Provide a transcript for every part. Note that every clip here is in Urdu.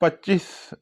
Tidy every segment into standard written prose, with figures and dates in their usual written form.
25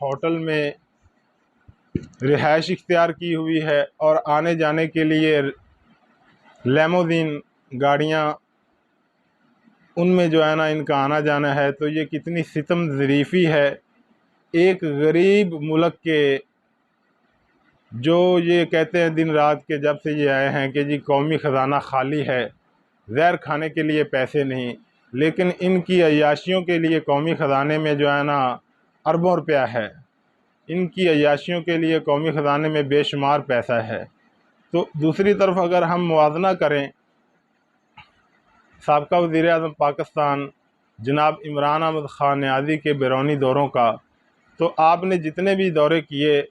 ہوٹل میں رہائش اختیار کی ہوئی ہے اور آنے جانے کے لیے لیموزین گاڑیاں ان میں جو ہے نا ان کا آنا جانا ہے. تو یہ کتنی ستم ظریفی ہے ایک غریب ملک کے جو یہ کہتے ہیں دن رات کہ جب سے یہ آئے ہیں کہ جی قومی خزانہ خالی ہے، زہر کھانے کے لیے پیسے نہیں، لیکن ان کی عیاشیوں کے لیے قومی خزانے میں جو ہے نا اربوں روپیہ ہے. ان کی عیاشیوں کے لیے قومی خزانے میں بے شمار پیسہ ہے. تو دوسری طرف اگر ہم موازنہ کریں سابقہ وزیر اعظم پاکستان جناب عمران احمد خان نیازی کے بیرونی دوروں کا، تو آپ نے جتنے بھی دورے کیے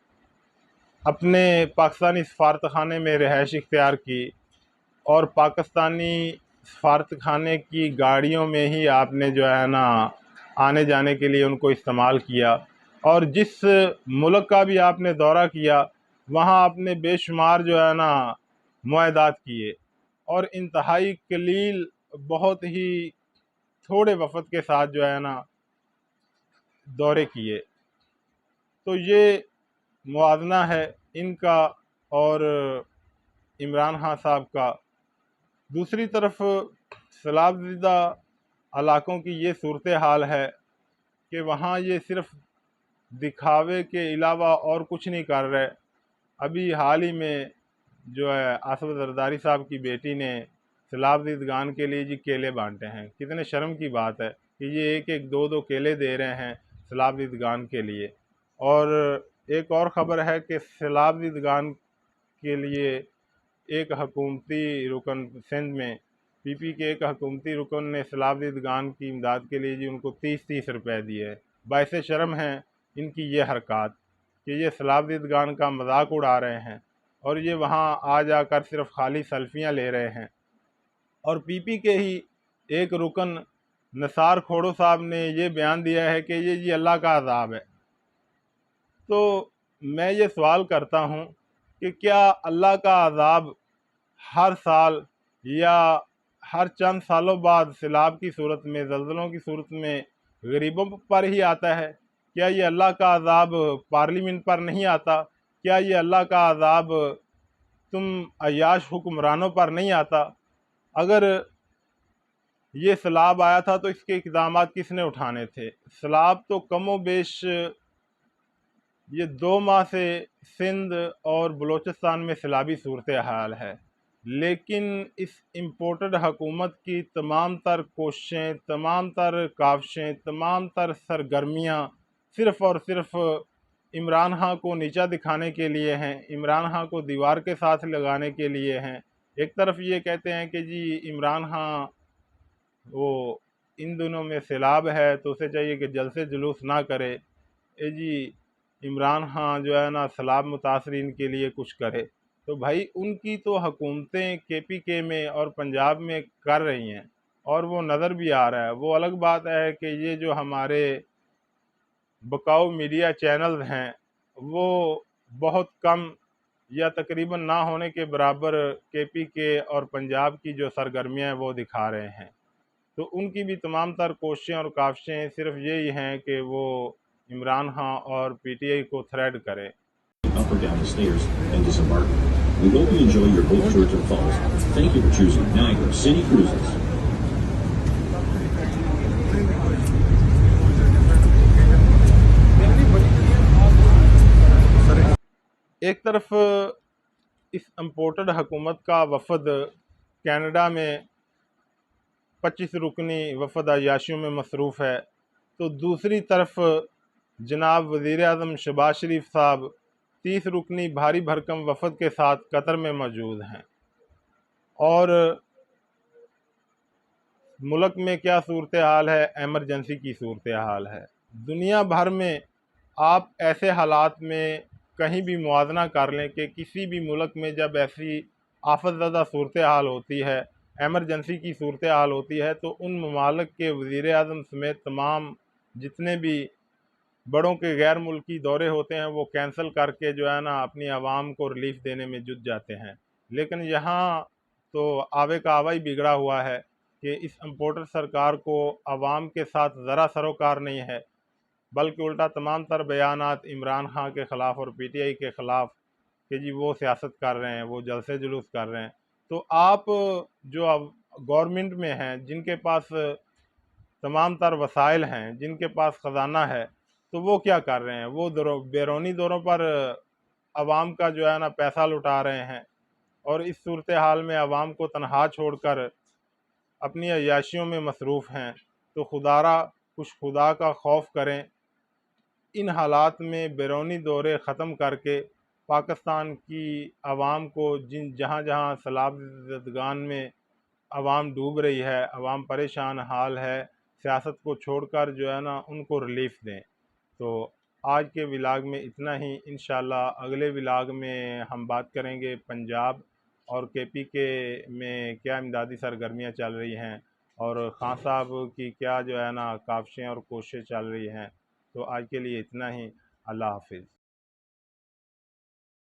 اپنے پاکستانی سفارت خانے میں رہائش اختیار کی اور پاکستانی سفارت خانے کی گاڑیوں میں ہی آپ نے جو ہے نا آنے جانے کے لیے ان کو استعمال کیا، اور جس ملک کا بھی آپ نے دورہ کیا وہاں آپ نے بے شمار جو ہے نا معاہدات کیے اور انتہائی قلیل بہت ہی تھوڑے وفد کے ساتھ جو ہے نا دورے کیے. تو یہ موازنہ ہے ان کا اور عمران خان صاحب کا. دوسری طرف سیلاب زدہ علاقوں کی یہ صورتحال ہے کہ وہاں یہ صرف دکھاوے کے علاوہ اور کچھ نہیں کر رہے. ابھی حال ہی میں جو ہے آصف زرداری صاحب کی بیٹی نے سیلاب زدگان کے لیے جی کیلے بانٹے ہیں. کتنے شرم کی بات ہے کہ یہ ایک ایک دو دو کیلے دے رہے ہیں سیلاب زدگان کے لیے. اور ایک اور خبر ہے کہ سیلاب زدگان کے لیے ایک حکومتی رکن سندھ میں پی پی کے ایک حکومتی رکن نے سیلاب زدگان کی امداد کے لیے جی ان کو 30 روپے دیے. باعث شرم ہیں ان کی یہ حرکات کہ یہ سیلاب زدگان کا مذاق اڑا رہے ہیں اور یہ وہاں آ جا کر صرف خالی سیلفیاں لے رہے ہیں. اور پی پی کے ہی ایک رکن نثار کھوڑو صاحب نے یہ بیان دیا ہے کہ یہ جی اللہ کا عذاب ہے. تو میں یہ سوال کرتا ہوں کہ کیا اللہ کا عذاب ہر سال یا ہر چند سالوں بعد سیلاب کی صورت میں، زلزلوں کی صورت میں غریبوں پر ہی آتا ہے؟ کیا یہ اللہ کا عذاب پارلیمنٹ پر نہیں آتا؟ کیا یہ اللہ کا عذاب تم عیاش حکمرانوں پر نہیں آتا؟ اگر یہ سیلاب آیا تھا تو اس کے اقدامات کس نے اٹھانے تھے؟ سیلاب تو کم و بیش یہ 2 ماہ سے سندھ اور بلوچستان میں سیلابی صورتحال ہے، لیکن اس امپورٹڈ حکومت کی تمام تر کوششیں، تمام تر کاوشیں، تمام تر سرگرمیاں صرف اور صرف عمران خان کو نیچا دکھانے کے لیے ہیں، عمران خان کو دیوار کے ساتھ لگانے کے لیے ہیں. ایک طرف یہ کہتے ہیں کہ جی عمران خان وہ ان دنوں میں سیلاب ہے تو اسے چاہیے کہ جلد سے جلوس نہ کرے. جی عمران خان جو ہے نا سیلاب متاثرین کے لیے کچھ کرے. تو بھائی ان کی تو حکومتیں کے پی کے میں اور پنجاب میں کر رہی ہیں اور وہ نظر بھی آ رہا ہے. وہ الگ بات ہے کہ یہ جو ہمارے بکاؤ میڈیا چینلز ہیں وہ بہت کم یا تقریباً نہ ہونے کے برابر کے پی کے اور پنجاب کی جو سرگرمیاں ہیں وہ دکھا رہے ہیں. تو ان کی بھی تمام تر کوششیں اور کاوشیں صرف یہی ہیں کہ وہ عمران خان اور پی ٹی آئی کو تھریڈ کرے. Up or down the stairs and disembark. We hope you enjoy your boat tour to the falls. Thank you for choosing Niagara City Cruises. ایک طرف اس امپورٹڈ حکومت کا وفد کینیڈا میں 25 رکنی وفد عیاشیوں میں مصروف ہے، تو دوسری طرف جناب وزیر اعظم شہباز شریف صاحب 30 رکنی بھاری بھرکم وفد کے ساتھ قطر میں موجود ہیں. اور ملک میں کیا صورتحال ہے؟ ایمرجنسی کی صورتحال ہے. دنیا بھر میں آپ ایسے حالات میں کہیں بھی موازنہ کر لیں کہ کسی بھی ملک میں جب ایسی آفت زدہ صورتحال ہوتی ہے، ایمرجنسی کی صورتحال ہوتی ہے، تو ان ممالک کے وزیر اعظم سمیت تمام جتنے بھی بڑوں کے غیر ملکی دورے ہوتے ہیں وہ کینسل کر کے جو ہے نا اپنی عوام کو ریلیف دینے میں جٹ جاتے ہیں. لیکن یہاں تو آوے کا آوا ہی بگڑا ہوا ہے کہ اس امپورٹر سرکار کو عوام کے ساتھ ذرا سروکار نہیں ہے. بلکہ الٹا تمام تر بیانات عمران خان کے خلاف اور پی ٹی آئی کے خلاف کہ جی وہ سیاست کر رہے ہیں، وہ جلسے جلوس کر رہے ہیں. تو آپ جو اب گورنمنٹ میں ہیں، جن کے پاس تمام تر وسائل ہیں، جن کے پاس خزانہ ہے، تو وہ کیا کر رہے ہیں؟ وہ بیرونی دوروں پر عوام کا جو ہے نا پیسہ لٹا رہے ہیں، اور اس صورتحال میں عوام کو تنہا چھوڑ کر اپنی عیاشیوں میں مصروف ہیں. تو کچھ خدا کا خوف کریں. ان حالات میں بیرونی دورے ختم کر کے پاکستان کی عوام کو جہاں جہاں سیلاب زدگان میں عوام ڈوب رہی ہے، عوام پریشان حال ہے، سیاست کو چھوڑ کر جو ہے نا ان کو ریلیف دیں. تو آج کے ولاگ میں اتنا ہی. انشاءاللہ اگلے ولاگ میں ہم بات کریں گے پنجاب اور کے پی کے میں کیا امدادی سرگرمیاں چل رہی ہیں، اور خان صاحب کی کیا جو ہے نا کاوشیں اور کوششیں چل رہی ہیں. تو آج کے لیے اتنا ہی. اللہ حافظ.